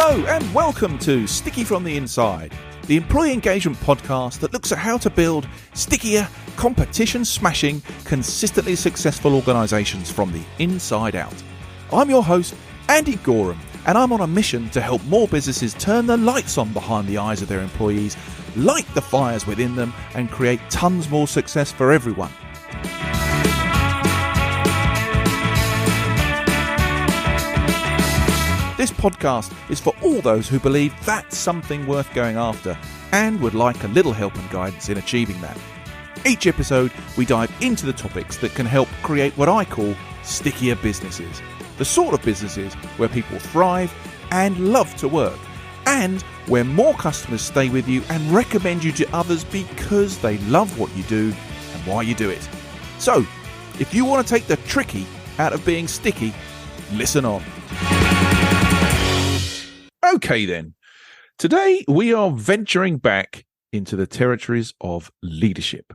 Hello and welcome to Sticky from the Inside, the employee engagement podcast that looks at how to build stickier, competition-smashing, consistently successful organisations from the inside out. I'm your host, Andy Goram, and I'm on a mission to help more businesses turn the lights on behind the eyes of their employees, light the fires within them, and create tons more success for everyone. This podcast is for all those who believe that's something worth going after and would like a little help and guidance in achieving that. Each episode, we dive into the topics that can help create what I call stickier businesses. The sort of businesses where people thrive and love to work, and where more customers stay with you and recommend you to others because they love what you do and why you do it. So, if you want to take the tricky out of being sticky, listen on. Okay then, today we are venturing back into the territories of leadership,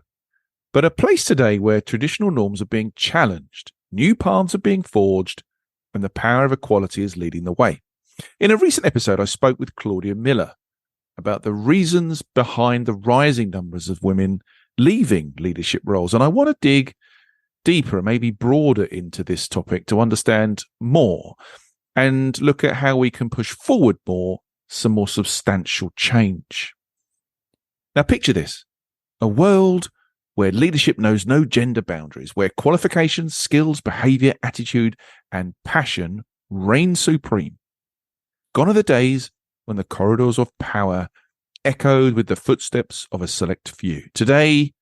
but a place today where traditional norms are being challenged, new paths are being forged, and the power of equality is leading the way. In a recent episode, I spoke with Claudia Miller about the reasons behind the rising numbers of women leaving leadership roles, and I want to dig deeper and maybe broader into this topic to understand more and look at how we can push forward some more substantial change. Now picture this, a world where leadership knows no gender boundaries, where qualifications, skills, behaviour, attitude and passion reign supreme. Gone are the days when the corridors of power echoed with the footsteps of a select few. Today,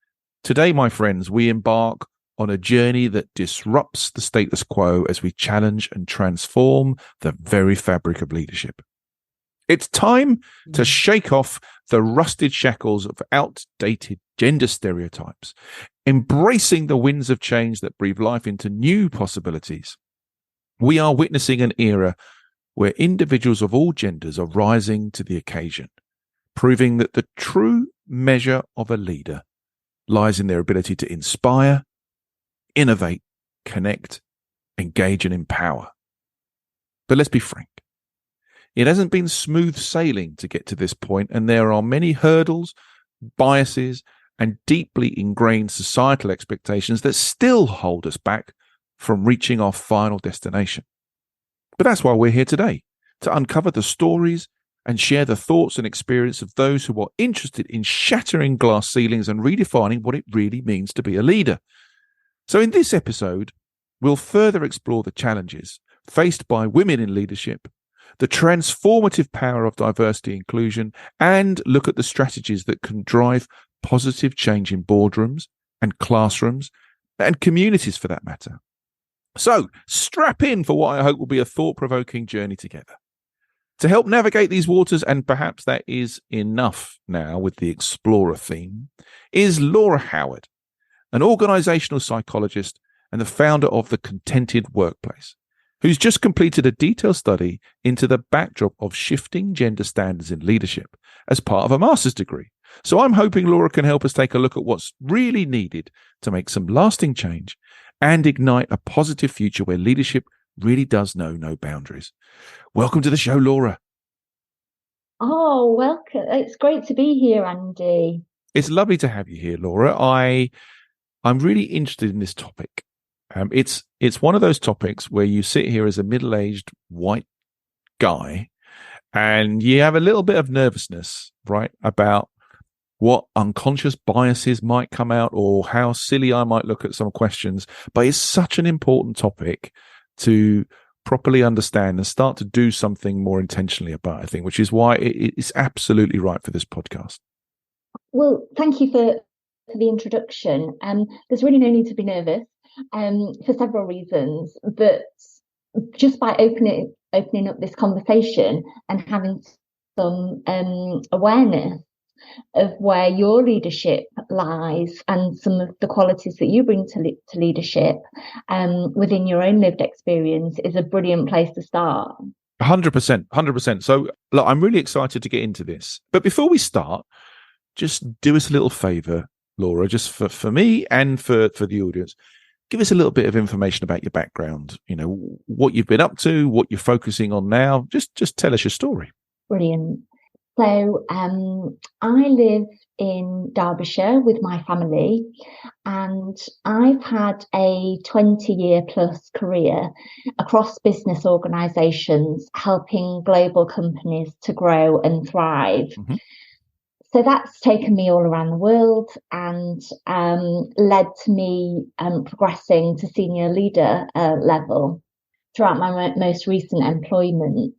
my friends, we embark on a journey that disrupts the status quo as we challenge and transform the very fabric of leadership. It's time to shake off the rusted shackles of outdated gender stereotypes, embracing the winds of change that breathe life into new possibilities. We are witnessing an era where individuals of all genders are rising to the occasion, proving that the true measure of a leader lies in their ability to inspire, innovate, connect, engage and empower. But let's be frank. It hasn't been smooth sailing to get to this point, and there are many hurdles, biases, and deeply ingrained societal expectations that still hold us back from reaching our final destination. But that's why we're here today, to uncover the stories and share the thoughts and experience of those who are interested in shattering glass ceilings and redefining what it really means to be a leader. So in this episode, we'll further explore the challenges faced by women in leadership, the transformative power of diversity and inclusion, and look at the strategies that can drive positive change in boardrooms and classrooms and communities for that matter. So strap in for what I hope will be a thought-provoking journey together. To help navigate these waters, and perhaps that is enough now with the Explorer theme, is Laura Howard, an organisational psychologist and the founder of The Contented Workplace, who's just completed a detailed study into the backdrop of shifting gender standards in leadership as part of a master's degree. So I'm hoping Laura can help us take a look at what's really needed to make some lasting change and ignite a positive future where leadership really does know no boundaries. Welcome to the show, Laura. Oh, welcome. It's great to be here, Andy. It's lovely to have you here, Laura. I'm really interested in this topic. It's one of those topics where you sit here as a middle-aged white guy and you have a little bit of nervousness, right, about what unconscious biases might come out or how silly I might look at some questions. But it's such an important topic to properly understand and start to do something more intentionally about, I think, which is why it's absolutely right for this podcast. Well, thank you for the introduction. There's really no need to be nervous for several reasons, but just by opening up this conversation and having some awareness of where your leadership lies and some of the qualities that you bring to leadership within your own lived experience is a brilliant place to start. 100%. So look, I'm really excited to get into this. But before we start, just do us a little favor, Laura, just for me and for the audience. give us a little bit of information about your background, what you've been up to, what you're focusing on now. Just tell us your story. Brilliant. So I live in Derbyshire with my family, and I've had a 20-year plus career across business organisations, helping global companies to grow and thrive. Mm-hmm. So that's taken me all around the world and led to me progressing to senior leader level throughout my most recent employment.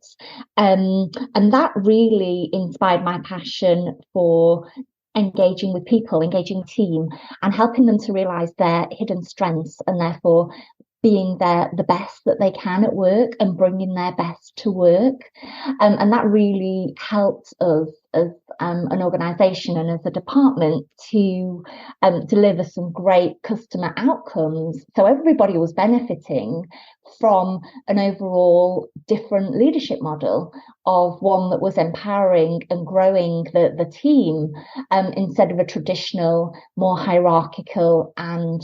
And that really inspired my passion for engaging with people, engaging the team, and helping them to realise their hidden strengths, and therefore being the best that they can at work and bringing their best to work. And that really helped us as an organisation and as a department to deliver some great customer outcomes. So everybody was benefiting from an overall different leadership model, of one that was empowering and growing the team instead of a traditional, more hierarchical and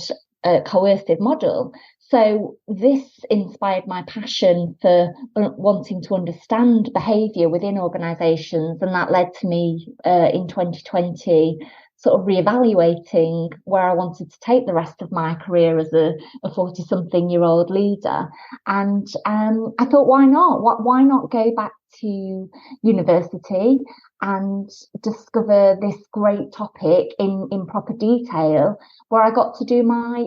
coercive model. So this inspired my passion for wanting to understand behaviour within organisations, and that led to me in 2020 sort of reevaluating where I wanted to take the rest of my career as a 40-something-year-old leader. And I thought, why not? Why not go back to university and discover this great topic in proper detail, where I got to do my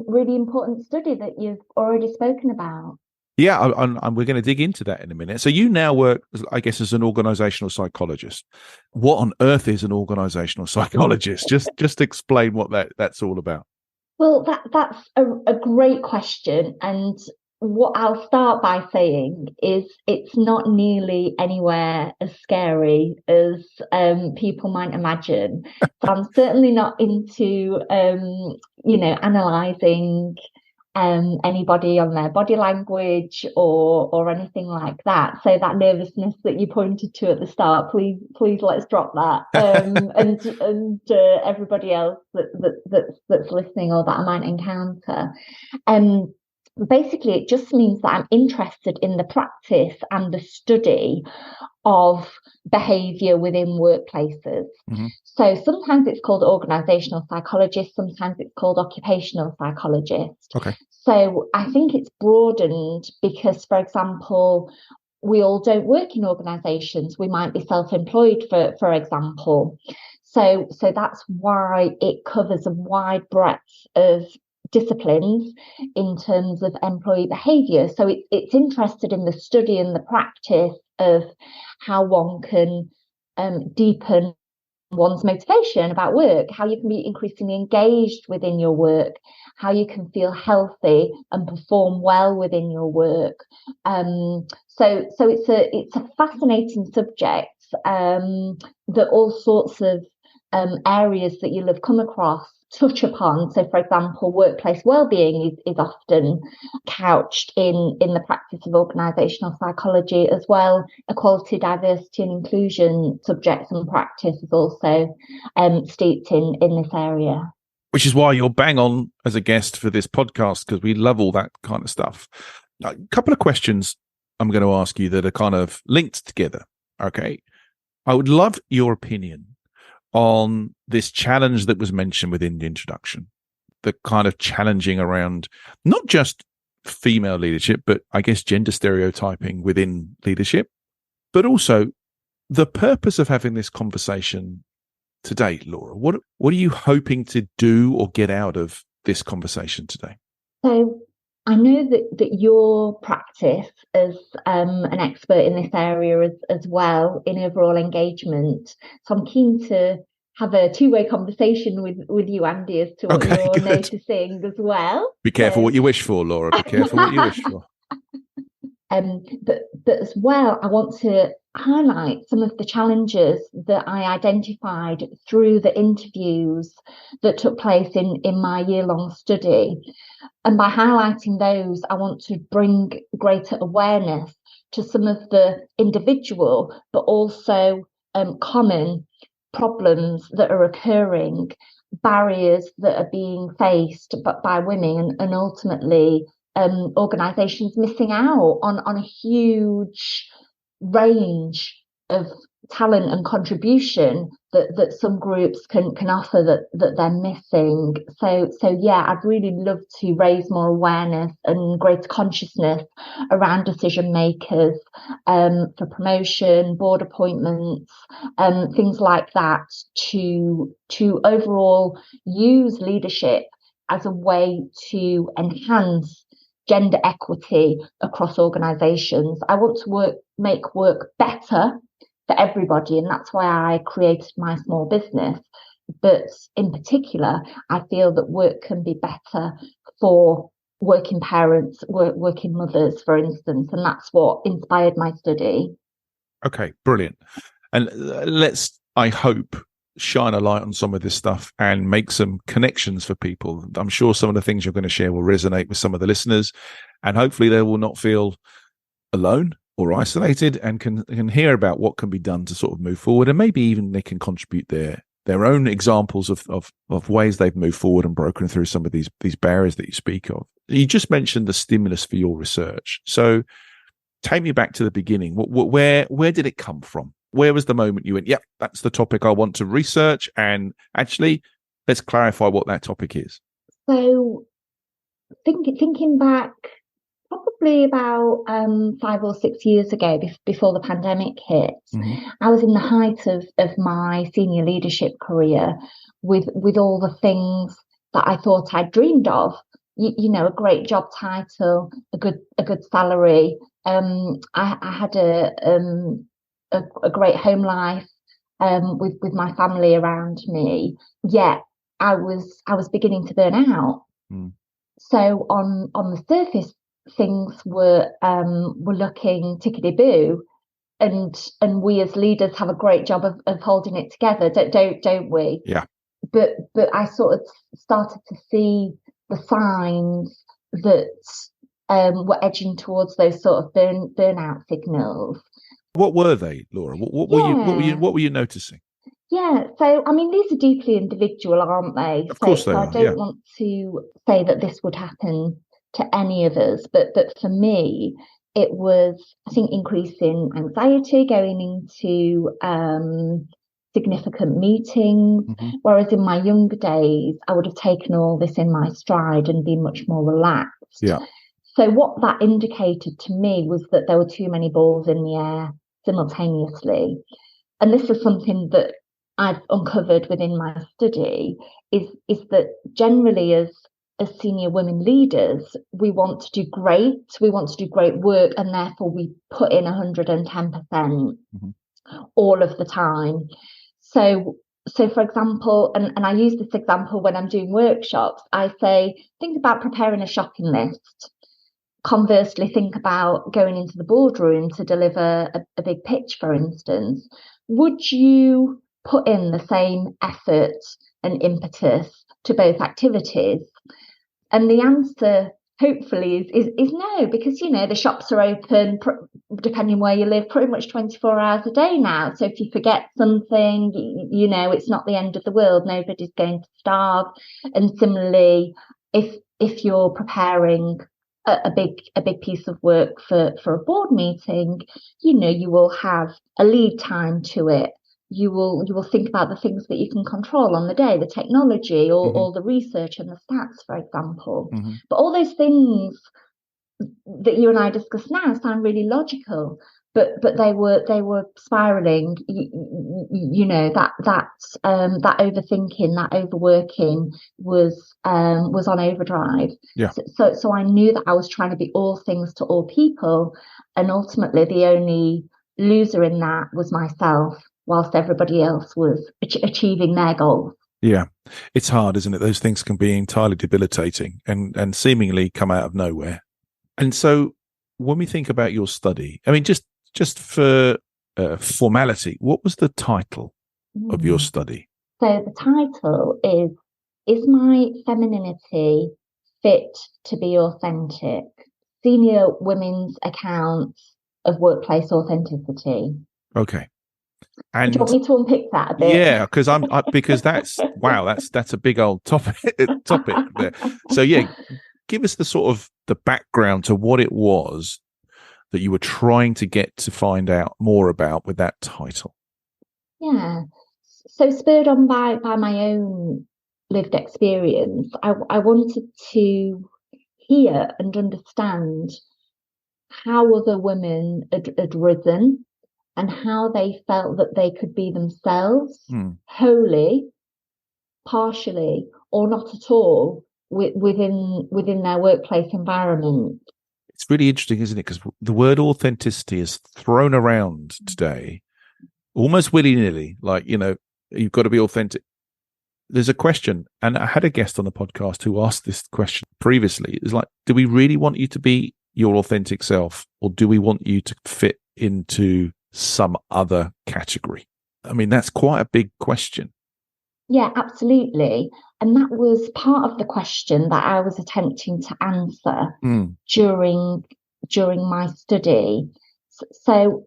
really important study that you've already spoken about. Yeah, and we're going to dig into that in a minute. So you now work, I guess, as an organisational psychologist. What on earth is an organisational psychologist? Just explain what that's all about. Well, that's a great question. And what I'll start by saying is it's not nearly anywhere as scary as people might imagine. So I'm certainly not into, analysing anybody on their body language or anything like that. So that nervousness that you pointed to at the start, please let's drop that. And everybody else that's listening or that I might encounter. Basically, it just means that I'm interested in the practice and the study of behaviour within workplaces. Mm-hmm. So sometimes it's called organisational psychologist, sometimes it's called occupational psychologist. Okay. So I think it's broadened because, for example, we all don't work in organisations. We might be self-employed, for example. So that's why it covers a wide breadth of disciplines in terms of employee behaviour. So it's interested in the study and the practice of how one can deepen one's motivation about work, how you can be increasingly engaged within your work, how you can feel healthy and perform well within your work. So it's a fascinating subject that all sorts of areas that you'll have come across touch upon. So, for example, workplace wellbeing is often couched in the practice of organisational psychology as well. Equality, diversity and inclusion subjects and practice is also steeped in this area. Which is why you're bang on as a guest for this podcast, because we love all that kind of stuff. A couple of questions I'm going to ask you that are kind of linked together. Okay. I would love your opinion on this challenge that was mentioned within the introduction, the kind of challenging around not just female leadership, but I guess gender stereotyping within leadership, but also the purpose of having this conversation today. Laura, what are you hoping to do or get out of this conversation today? So I know that your practice as an expert in this area as well in overall engagement. So I'm keen to have a two-way conversation with you, Andy, as to what you're noticing as well. Be careful what you wish for, Laura. Be careful what you wish for. But as well, I want to highlight some of the challenges that I identified through the interviews that took place in my year-long study. And by highlighting those, I want to bring greater awareness to some of the individual, but also common problems that are occurring barriers that are being faced by women, and ultimately organisations missing out on a huge range of talent and contribution that some groups can offer that they're missing. So yeah, I'd really love to raise more awareness and greater consciousness around decision makers, for promotion, board appointments, things like that, to overall use leadership as a way to enhance gender equity across organisations. I want to make work better for everybody, and that's why I created my small business. But in particular, I feel that work can be better for working parents, working mothers, for instance, and that's what inspired my study. Okay, brilliant. And let's, I hope, shine a light on some of this stuff and make some connections for people. I'm sure some of the things you're going to share will resonate with some of the listeners, and hopefully they will not feel alone or isolated, and can hear about what can be done to sort of move forward, and maybe even they can contribute their own examples of ways they've moved forward and broken through some of these barriers that you speak of. You just mentioned the stimulus for your research. So take me back to the beginning. Where did it come from? Where was the moment you went, yep, that's the topic I want to research, and actually let's clarify what that topic is? So thinking back, probably about 5 or 6 years ago, before the pandemic hit, I was in the height of my senior leadership career, with all the things that I thought I'd dreamed of. You know, a great job title, a good salary. I had a great home life, with my family around me. Yet I was beginning to burn out. So on the surface, things were looking tickety-boo, and we as leaders have a great job of holding it together, don't we? Yeah. But I sort of started to see the signs that were edging towards those sort of burnout signals. What were they, Laura? What were you noticing? Yeah, so I mean, these are deeply individual, aren't they? Of course they so are. I don't want to say that this would happen to any of us, but for me, it was, I think, increasing anxiety going into significant meetings. Whereas in my younger days, I would have taken all this in my stride and been much more relaxed. Yeah. So what that indicated to me was that there were too many balls in the air simultaneously. And this is something that I've uncovered within my study, is that generally as senior women leaders, we want to do great work, and therefore we put in 110% all of the time. So for example, and I use this example when I'm doing workshops, I say, think about preparing a shopping list. Conversely, think about going into the boardroom to deliver a big pitch, for instance. Would you put in the same effort and impetus to both activities? And the answer, hopefully, is no, because, you know, the shops are open, depending where you live, pretty much 24 hours a day now. So if you forget something, you know, it's not the end of the world. Nobody's going to starve. And similarly, if you're preparing a big piece of work for a board meeting, you know, you will have a lead time to it. You will think about the things that you can control on the day, the technology or the research and the stats, for example. But all those things that you and I discuss now sound really logical, but they were spiraling. You know, that overthinking, that overworking was on overdrive. Yeah. So I knew that I was trying to be all things to all people, and ultimately the only loser in that was myself, whilst everybody else was achieving their goals. Yeah, it's hard, isn't it? Those things can be entirely debilitating and seemingly come out of nowhere. And so when we think about your study, I mean, just for formality, what was the title of your study? So the title is My Femininity Fit to Be Authentic? Senior Women's Accounts of Workplace Authenticity. Okay. Do you want And me to unpick that a bit? yeah, because that's wow, that's a big old topic there. So yeah, give us the sort of the background to what it was that you were trying to get to find out more about with that title. Yeah. So spurred on by my own lived experience, I wanted to hear and understand how other women had risen and how they felt that they could be themselves wholly, partially, or not at all within their workplace environment. It's really interesting, isn't it? Because the word authenticity is thrown around today almost willy-nilly, like, you've got to be authentic. There's a question, and I had a guest on the podcast who asked this question previously. It's like, do we really want you to be your authentic self, or do we want you to fit into some other category? I mean, that's quite a big question. Yeah, absolutely. And that was part of the question that I was attempting to answer during my study. So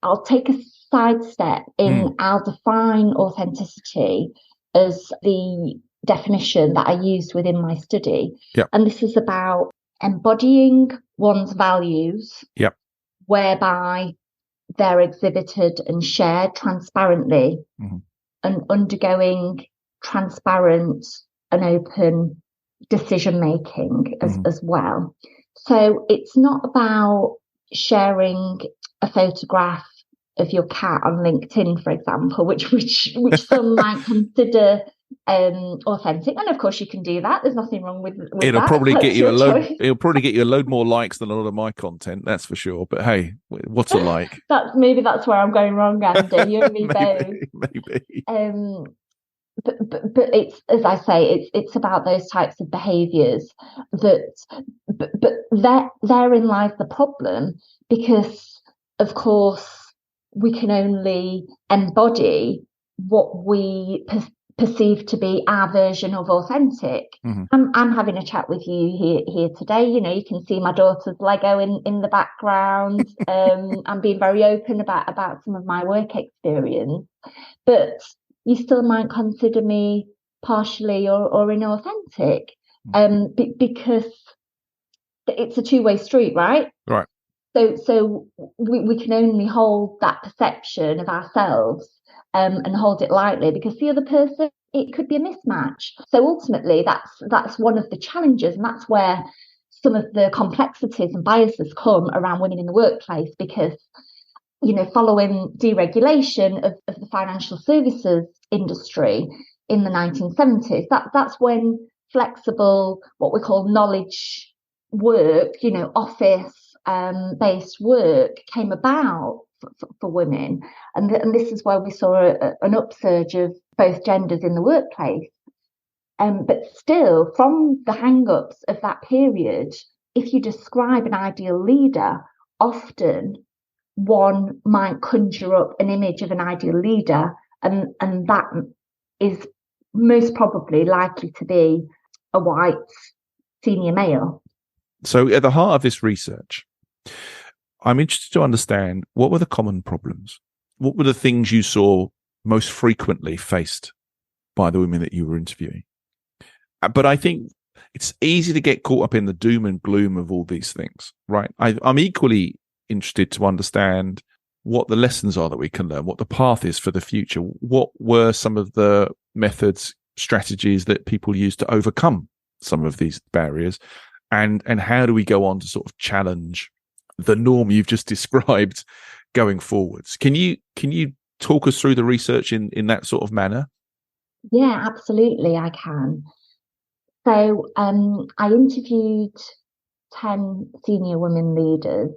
I'll take a sidestep in, I'll define authenticity as the definition that I used within my study. Yep. And this is about embodying one's values, yep, whereby they're exhibited and shared transparently, and undergoing transparent and open decision making as well. So it's not about sharing a photograph of your cat on LinkedIn, for example, which some might consider authentic, and of course you can do that. There's nothing wrong with it'll that. Probably get you a load. It'll probably get you a load more likes than a lot of my content, that's for sure. But hey, what's a like? That's where I'm going wrong, Andy. You and me both. Maybe. But it's, as I say, it's about those types of behaviours but therein lies the problem, because of course we can only embody what we perceive to be our version of authentic. I'm having a chat with you here today. You can see my daughter's Lego in the background. I'm being very open about some of my work experience, but you still might consider me partially or inauthentic, because it's a two-way street, right? Right. So we can only hold that perception of ourselves and hold it lightly, because the other person, it could be a mismatch. So ultimately, that's one of the challenges, and that's where some of the complexities and biases come around women in the workplace, because following deregulation of the financial services industry in the 1970s, that's when flexible, what we call knowledge work, office based work came about for women, and this is where we saw an upsurge of both genders in the workplace. But still, from the hang-ups of that period, if you describe an ideal leader, often one might conjure up an image of an ideal leader, and that is most probably likely to be a white senior male. So at the heart of this research, I'm interested to understand, what were the common problems? What were the things you saw most frequently faced by the women that you were interviewing? But I think it's easy to get caught up in the doom and gloom of all these things, right? I'm equally interested to understand what the lessons are that we can learn, what the path is for the future. What were some of the methods, strategies that people use to overcome some of these barriers? And how do we go on to sort of challenge the norm you've just described going forwards? Can you talk us through the research in that sort of manner? Yeah, absolutely, I can. So I interviewed 10 senior women leaders.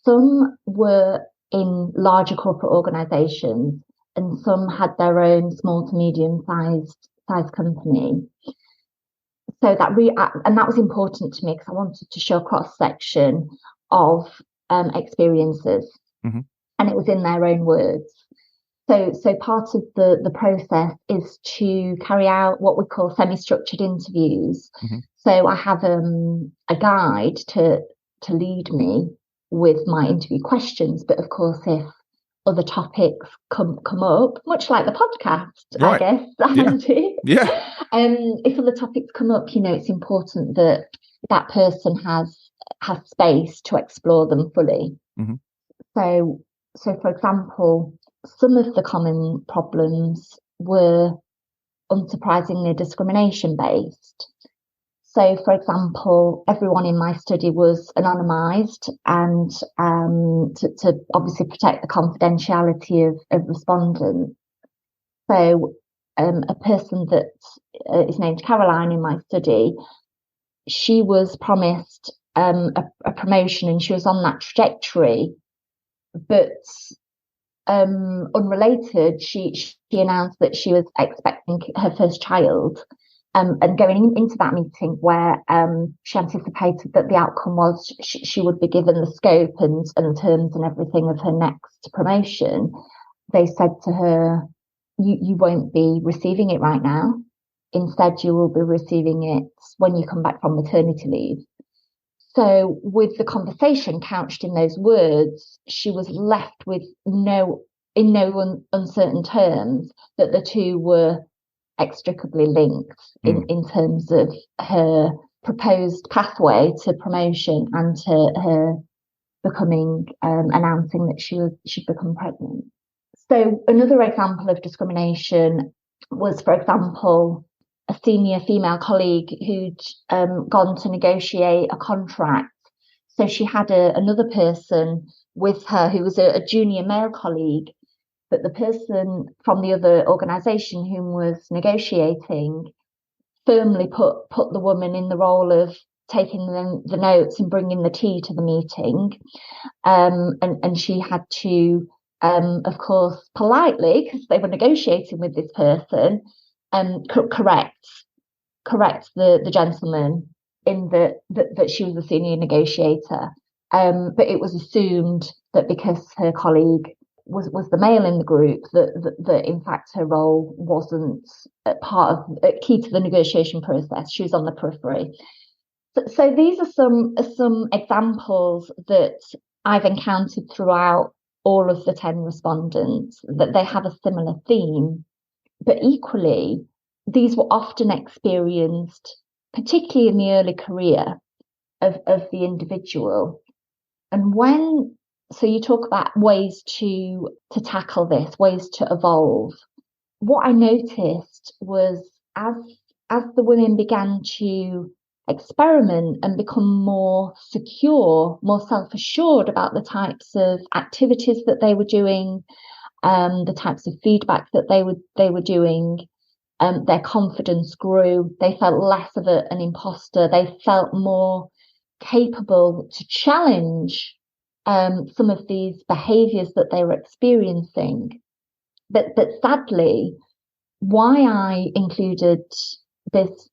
Some were in larger corporate organisations, and some had their own small to medium sized company. So that and that was important to me, because I wanted to show a cross section of experiences, and it was in their own words. So part of the process is to carry out what we call semi-structured interviews. So I have a guide to lead me with my interview questions, but of course, if other topics come up, much like the podcast, I Right. guess, Yeah. Andy. Yeah. If other topics come up, it's important that that person has space to explore them fully. Mm-hmm. So, for example, some of the common problems were unsurprisingly discrimination based. So, for example, everyone in my study was anonymised, and to obviously protect the confidentiality of respondents. So, a person that is named Caroline in my study, she was promised a promotion, and she was on that trajectory. But unrelated, she announced that she was expecting her first child. And going into that meeting where she anticipated that the outcome was she would be given the scope and terms and everything of her next promotion, they said to her, you won't be receiving it right now. Instead, you will be receiving it when you come back from maternity leave. So with the conversation couched in those words, she was left with no uncertain terms that the two were extricably linked in terms of her proposed pathway to promotion and to her becoming announcing that she'd become pregnant. So another example of discrimination was, for example, a senior female colleague who'd gone to negotiate a contract. So she had another person with her who was a junior male colleague, but the person from the other organisation who was negotiating firmly put the woman in the role of taking the notes and bringing the tea to the meeting. And she had to, of course, politely, because they were negotiating with this person, correct the gentleman in that she was a senior negotiator. But it was assumed that because her colleague was the male in the group, that in fact her role wasn't key to the negotiation process. She was on the periphery. So these are some examples that I've encountered throughout all of the 10 respondents, that they have a similar theme. But equally, these were often experienced, particularly in the early career of the individual. And so you talk about ways to tackle this, ways to evolve. What I noticed was as the women began to experiment and become more secure, more self-assured about the types of activities that they were doing, the types of feedback that they were doing, their confidence grew. They felt less of an imposter. They felt more capable to challenge some of these behaviours that they were experiencing. But sadly, why I included this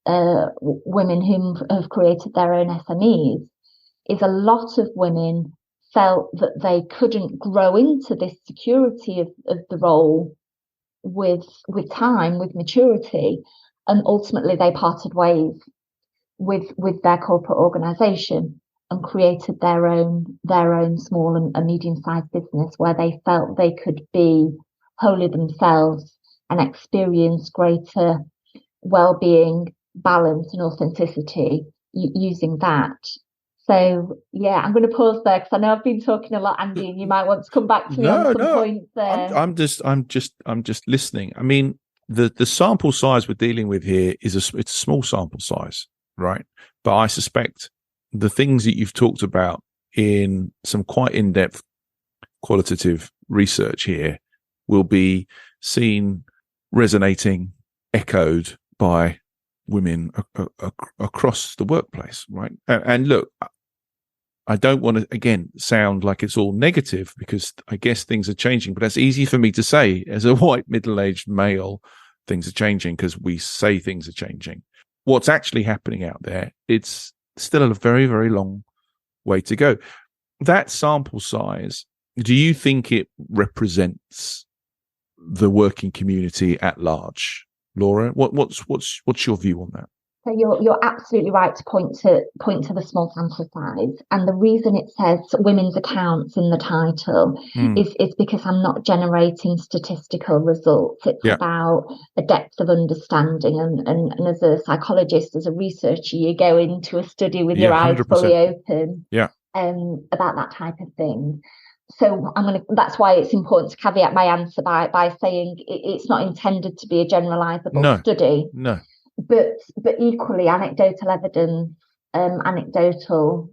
women who have created their own SMEs is a lot of women felt that they couldn't grow into this security of the role with time, with maturity, and ultimately they parted ways with their corporate organisation and created their own small and medium-sized business where they felt they could be wholly themselves and experience greater well-being, balance and authenticity using that. So yeah, I'm going to pause there because I know I've been talking a lot, Andy, and you might want to come back to me on some points there. I'm just listening. I mean, the sample size we're dealing with here it's a small sample size, right? But I suspect the things that you've talked about in some quite in-depth qualitative research here will be seen, resonating, echoed by women across the workplace, right? And look, I don't want to, again, sound like it's all negative because I guess things are changing, but that's easy for me to say as a white middle-aged male. Things are changing because we say things are changing. What's actually happening out there, it's still a very, very long way to go. That sample size, do you think it represents the working community at large, Laura? What's your view on that? So you're absolutely right to point to the small sample size, and the reason it says women's accounts in the title is because I'm not generating statistical results. It's about a depth of understanding, and as a psychologist, as a researcher, you go into a study with your eyes 100%. fully open. About that type of thing. So that's why it's important to caveat my answer by saying it's not intended to be a generalizable study. No. But equally, anecdotal evidence, anecdotal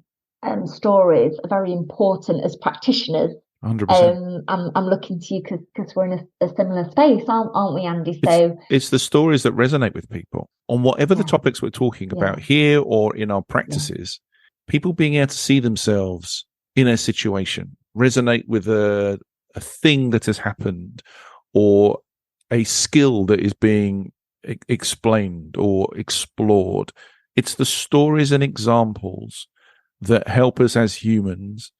stories are very important as practitioners. 100%. I'm looking to you because we're in a similar space, aren't we, Andy? So it's the stories that resonate with people on whatever the topics we're talking about here or in our practices. People being able to see themselves in a situation, resonate with a thing that has happened, or a skill that is being explained or explored. It's the stories and examples that help us as humans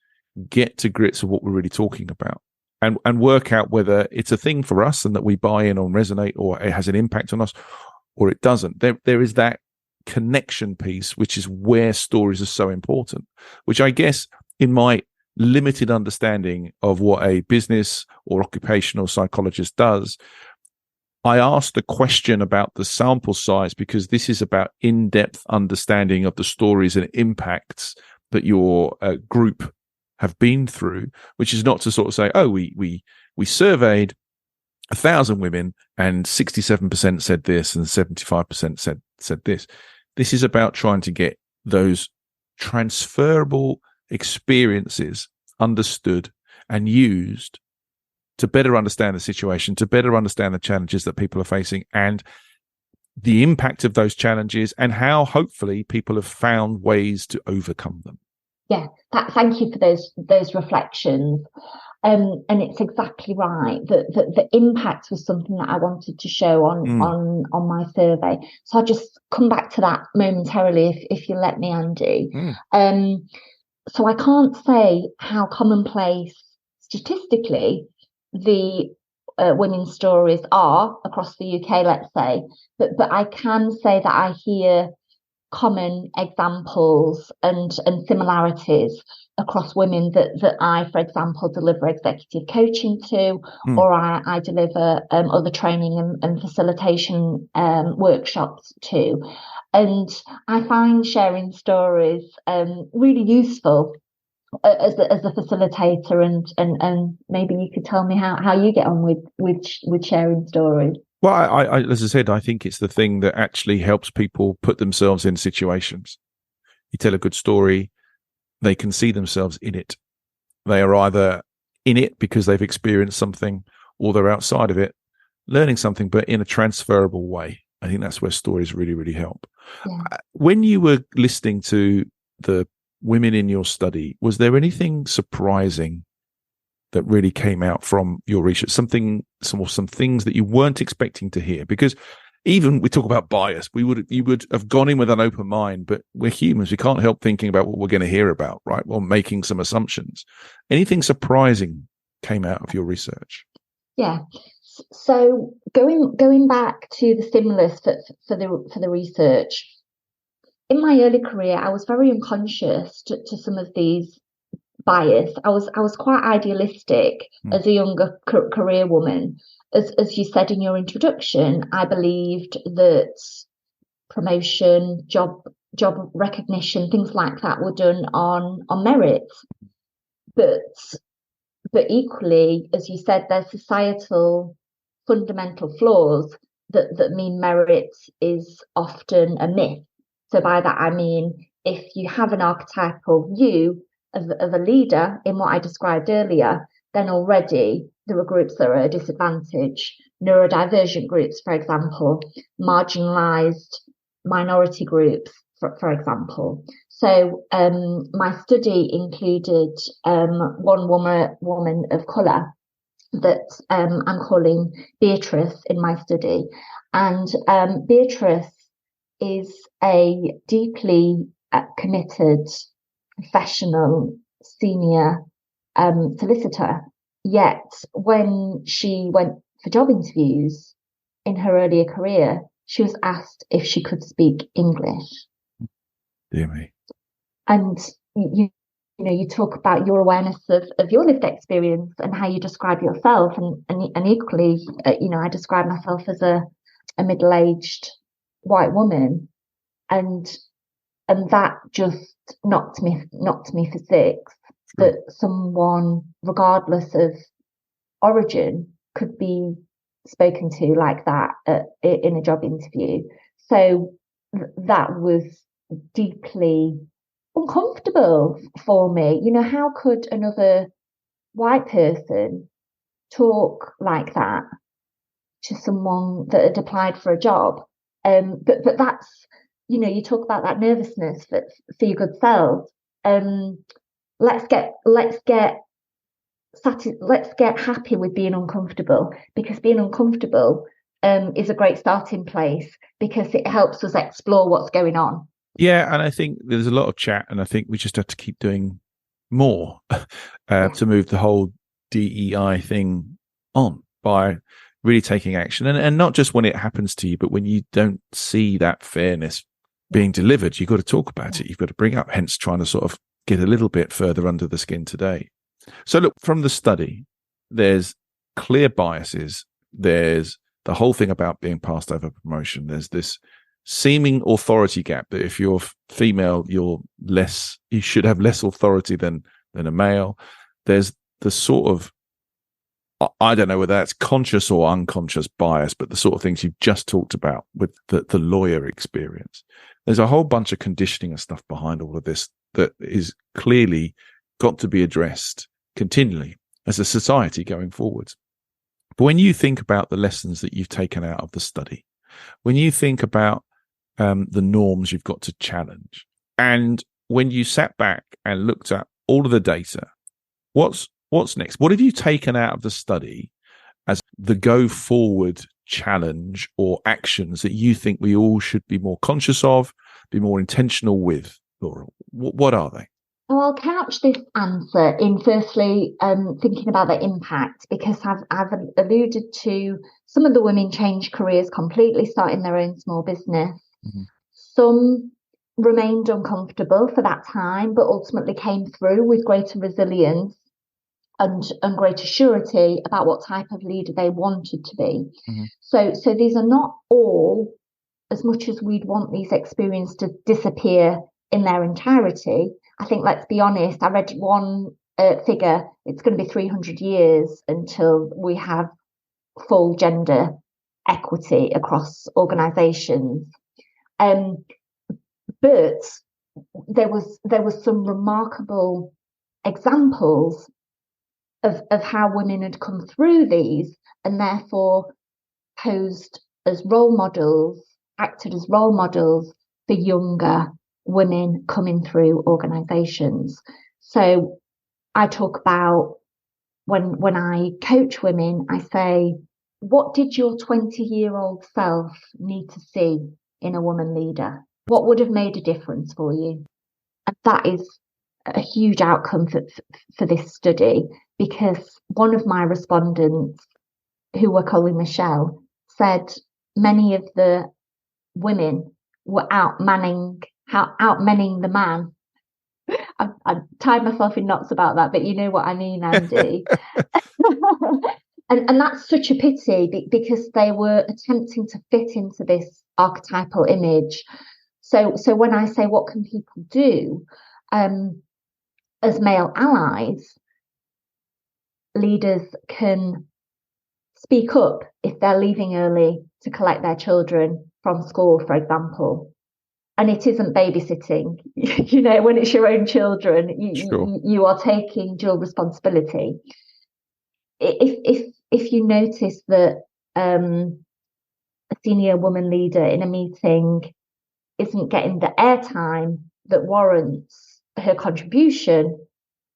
get to grips with what we're really talking about, and work out whether it's a thing for us and that we buy in or resonate, or it has an impact on us, or it doesn't. There is that connection piece, which is where stories are so important, which I guess in my limited understanding of what a business or occupational psychologist does, I asked the question about the sample size because this is about in-depth understanding of the stories and impacts that your group have been through, which is not to sort of say, oh, we surveyed 1,000 women and 67% said this and 75% said this. This is about trying to get those transferable experiences understood and used to better understand the situation, to better understand the challenges that people are facing and the impact of those challenges, and how hopefully people have found ways to overcome them. Yeah, thank you for those reflections. And it's exactly right that the impact was something that I wanted to show on my survey. So I'll just come back to that momentarily, if you let me, Andy. So I can't say how commonplace statistically the women's stories are across the UK, let's say, but I can say that I hear common examples and similarities across women that I, for example, deliver executive coaching to, or I deliver other training and facilitation workshops to. And I find sharing stories really useful as a facilitator, and maybe you could tell me how you get on with sharing stories. Well, I as I said, I think it's the thing that actually helps people put themselves in situations. You tell a good story, they can see themselves in it. They are either in it because they've experienced something, or they're outside of it, learning something, but in a transferable way. I think that's where stories really, really help. Yeah. When you were listening to the women in your study, was there anything surprising that really came out from your research? Some things that you weren't expecting to hear? Because even we talk about bias, you would have gone in with an open mind, but we're humans. We can't help thinking about what we're going to hear about, right? Well, making some assumptions. Anything surprising came out of your research? Yeah. So going back to the stimulus for the research, in my early career, I was very unconscious to some of these bias. I was quite idealistic as a younger career woman. As you said in your introduction, I believed that promotion, job recognition, things like that were done on merit. But equally, as you said, there's societal fundamental flaws that mean merit is often a myth. So by that I mean, if you have an archetypal view of a leader in what I described earlier, then already there are groups that are at a disadvantage. Neurodivergent groups, for example, marginalised minority groups, for example. So my study included one woman of colour that I'm calling Beatrice in my study. And Beatrice is a deeply committed professional senior solicitor. Yet when she went for job interviews in her earlier career, she was asked if she could speak English. Dear me. And you talk about your awareness of your lived experience and how you describe yourself, and equally, I describe myself as a middle-aged white woman, and that just knocked me for six. Sure. That someone, regardless of origin, could be spoken to like that in a job interview. So that was deeply uncomfortable for me. How could another white person talk like that to someone that had applied for a job? But that's, you talk about that nervousness for your good self. Let's get happy with being uncomfortable, because being uncomfortable is a great starting place, because it helps us explore what's going on. Yeah, and I think there's a lot of chat, and I think we just have to keep doing more to move the whole DEI thing on by really taking action, and not just when it happens to you, but when you don't see that fairness being delivered. You've got to talk about it. You've got to bring up, hence trying to sort of get a little bit further under the skin today. So look, from the study, there's clear biases. There's the whole thing about being passed over promotion. There's this seeming authority gap, that if you're female, you should have less authority than a male. There's the sort of, I don't know whether that's conscious or unconscious bias, but the sort of things you've just talked about with the lawyer experience. There's a whole bunch of conditioning and stuff behind all of this that is clearly got to be addressed continually as a society going forwards. But when you think about the lessons that you've taken out of the study, when you think about the norms you've got to challenge, and when you sat back and looked at all of the data, what's next? What have you taken out of the study as the go forward challenge or actions that you think we all should be more conscious of, be more intentional with, Laura? What are they? Well, I'll couch this answer in firstly thinking about the impact, because I've alluded to some of the women changed careers completely, starting their own small business. Mm-hmm. Some remained uncomfortable for that time, but ultimately came through with greater resilience and greater surety about what type of leader they wanted to be. Mm-hmm. So these are not all, as much as we'd want these experiences to disappear in their entirety. I think, let's be honest, I read one figure, it's going to be 300 years until we have full gender equity across organisations. But there was some remarkable examples of how women had come through these, and therefore posed as role models, acted as role models for younger women coming through organisations. So I talk about, when I coach women, I say, what did your 20-year-old self need to see in a woman leader? What would have made a difference for you? And that is a huge outcome for this study, because one of my respondents, who we're calling Michelle, said many of the women were outmanning the man. I tied myself in knots about that, but you know what I mean, Andy. and that's such a pity, because they were attempting to fit into this archetypal image. So when I say, what can people do as male allies, leaders can speak up if they're leaving early to collect their children from school, for example. And it isn't babysitting, when it's your own children, you are taking dual responsibility. If you notice that a senior woman leader in a meeting isn't getting the airtime that warrants her contribution,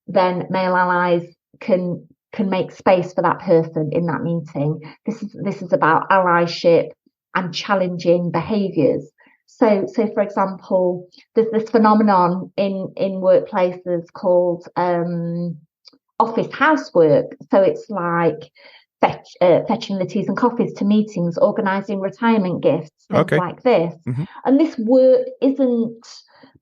then male allies can make space for that person in that meeting. This is about allyship and challenging behaviours. So for example, there's this phenomenon in workplaces called office housework. So it's like fetching the teas and coffees to meetings, organising retirement gifts, things like this. Mm-hmm. And this work isn't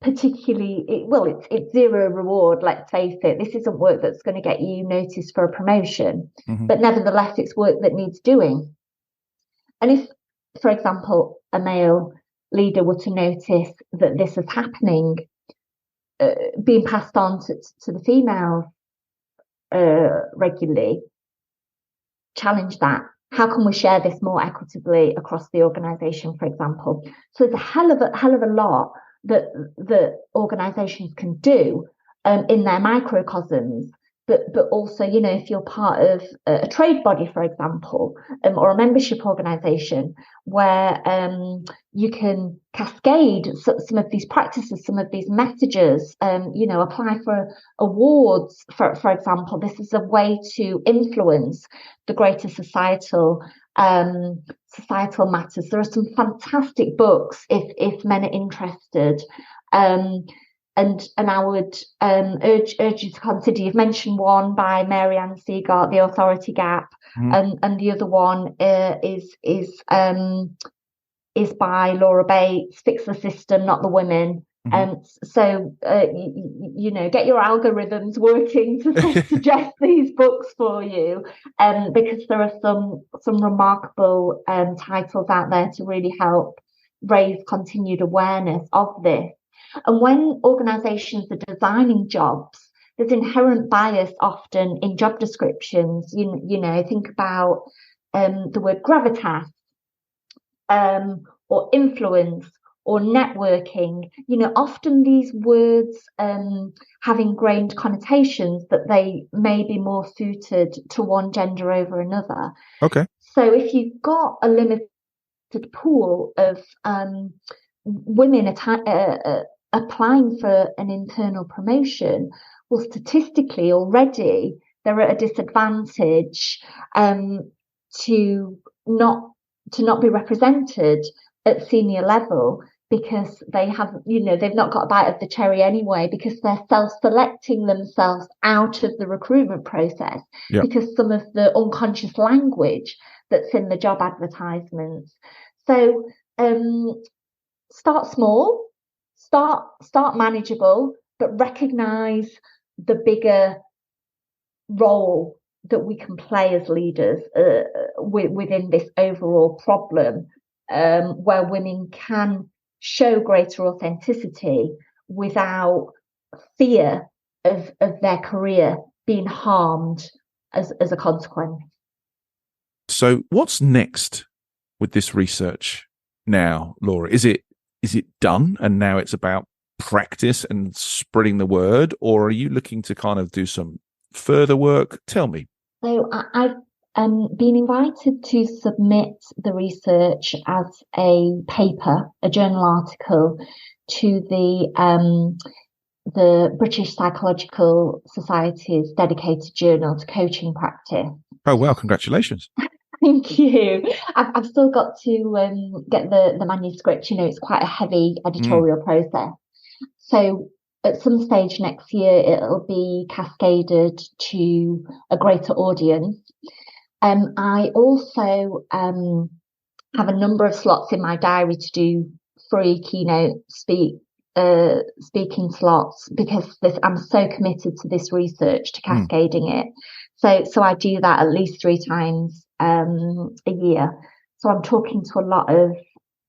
particularly, it's zero reward, let's face it. This isn't work that's going to get you noticed for a promotion, but nevertheless, it's work that needs doing. And if, for example, a male leader were to notice that this is happening, being passed on to the females regularly, challenge that. How can we share this more equitably across the organisation, for example? So there's a hell of a lot that organisations can do in their microcosms. But also, if you're part of a trade body, for example, or a membership organisation where you can cascade some of these practices, some of these messages, apply for awards, for example. This is a way to influence the greater societal matters. There are some fantastic books if men are interested. And I would urge you to consider. You've mentioned one by Mary Ann Seagart, The Authority Gap, and the other one is by Laura Bates, Fix the System, Not the Women. So get your algorithms working to suggest these books for you, because there are some remarkable titles out there to really help raise continued awareness of this. And when organisations are designing jobs, there's inherent bias often in job descriptions. Think about the word gravitas, or influence, or networking. Often these words have ingrained connotations that they may be more suited to one gender over another. Okay. So if you've got a limited pool of women applying for an internal promotion, well, statistically already they're at a disadvantage to not be represented at senior level, because they've not got a bite of the cherry anyway, because they're self-selecting themselves out of the recruitment process, because some of the unconscious language that's in the job advertisements. So start small. Start manageable, but recognise the bigger role that we can play as leaders within this overall problem, where women can show greater authenticity without fear of their career being harmed as a consequence. So what's next with this research now, Laura? Is it done and now it's about practice and spreading the word, or are you looking to kind of do some further work? Tell me. So I've been invited to submit the research as a paper, a journal article, to the British Psychological Society's dedicated journal to coaching practice. Oh, well, congratulations. Thank you. I've still got to get the manuscript. It's quite a heavy editorial process. So at some stage next year, it'll be cascaded to a greater audience. I also have a number of slots in my diary to do free keynote speaking slots, because I'm so committed to this research, to cascading it. So I do that at least 3 times a year. So I'm talking to a lot of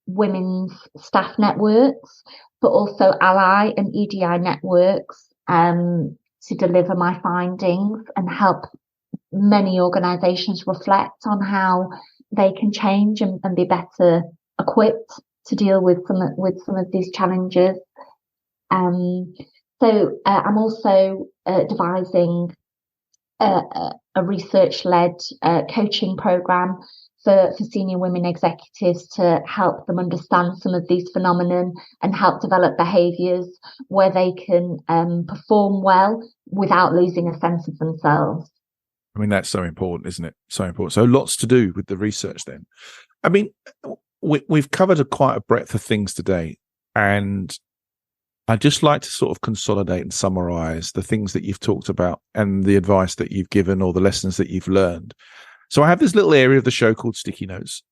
women's staff networks, but also ally and EDI networks to deliver my findings and help many organisations reflect on how they can change and be better equipped to deal with some of these challenges. So I'm also devising a research-led coaching program for senior women executives to help them understand some of these phenomena and help develop behaviours where they can perform well without losing a sense of themselves. I mean, that's so important, isn't it? So important. So lots to do with the research then. I mean, we've covered quite a breadth of things today, and I'd just like to sort of consolidate and summarize the things that you've talked about and the advice that you've given or the lessons that you've learned. So I have this little area of the show called Sticky Notes,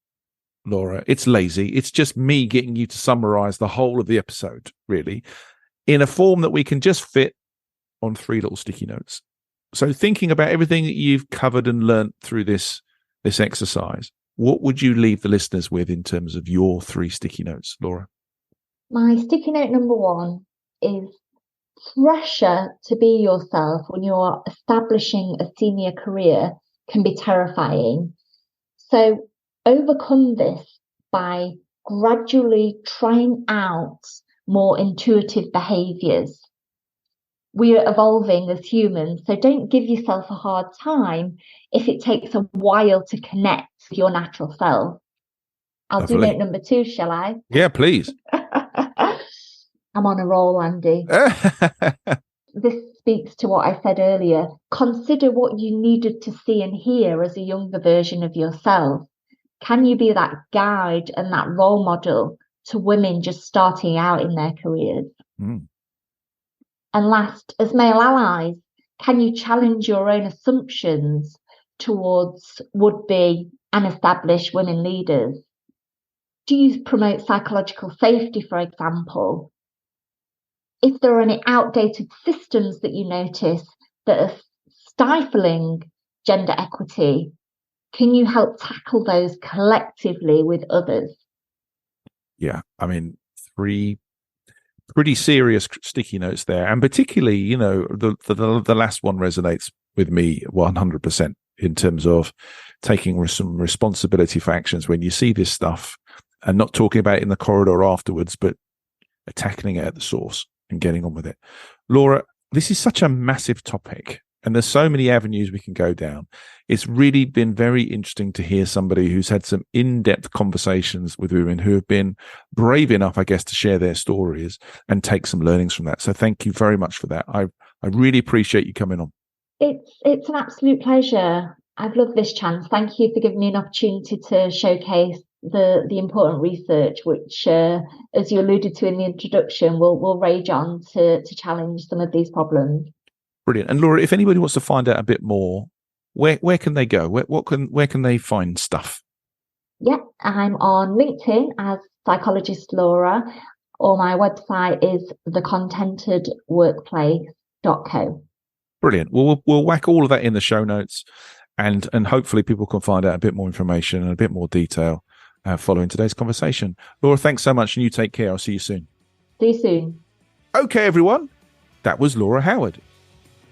Laura. It's lazy. It's just me getting you to summarize the whole of the episode, really, in a form that we can just fit on 3 little sticky notes. So thinking about everything that you've covered and learnt through this exercise, what would you leave the listeners with in terms of your 3 sticky notes, Laura? My sticky note number 1 is pressure to be yourself when you're establishing a senior career can be terrifying. So overcome this by gradually trying out more intuitive behaviors. We are evolving as humans, so don't give yourself a hard time if it takes a while to connect with your natural self. I'll do note number 2, shall I? Yeah, please. I'm on a roll, Andy. This speaks to what I said earlier. Consider what you needed to see and hear as a younger version of yourself. Can you be that guide and that role model to women just starting out in their careers? Mm. And last, as male allies, can you challenge your own assumptions towards would-be and established women leaders? Do you promote psychological safety, for example? If there are any outdated systems that you notice that are stifling gender equity, can you help tackle those collectively with others? Yeah, I mean, 3 pretty serious sticky notes there, and particularly, the last one resonates with me 100% in terms of taking some responsibility for actions when you see this stuff, and not talking about it in the corridor afterwards, but tackling it at the source and getting on with it. Laura, this is such a massive topic, and there's so many avenues we can go down. It's really been very interesting to hear somebody who's had some in-depth conversations with women who have been brave enough, I guess, to share their stories and take some learnings from that. So thank you very much for that. I really appreciate you coming on. It's an absolute pleasure. I've loved this chance. Thank you for giving me an opportunity to showcase the important research, which, as you alluded to in the introduction, will rage on to challenge some of these problems. Brilliant. And Laura, if anybody wants to find out a bit more, where can they go? Where can they find stuff? Yeah, I'm on LinkedIn as Psychologist Laura, or my website is thecontentedworkplace.co. Brilliant. Well, we'll whack all of that in the show notes, and hopefully people can find out a bit more information and a bit more detail following today's conversation. Laura, thanks so much, and you take care. I'll see you soon. See you soon. Okay, everyone. That was Laura Howard.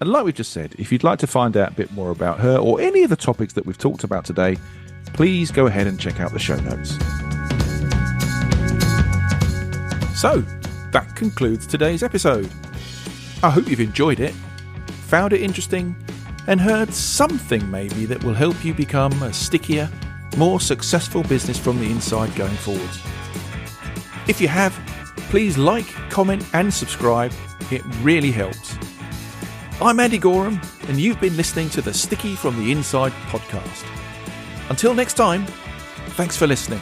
And like we just said, if you'd like to find out a bit more about her or any of the topics that we've talked about today, please go ahead and check out the show notes. So, that concludes today's episode. I hope you've enjoyed it, found it interesting, and heard something maybe that will help you become a stickier, more successful business from the inside going forwards. If you have, please like, comment, and subscribe. It really helps. I'm Andy Goram, and you've been listening to the Sticky from the Inside podcast. Until next time, thanks for listening.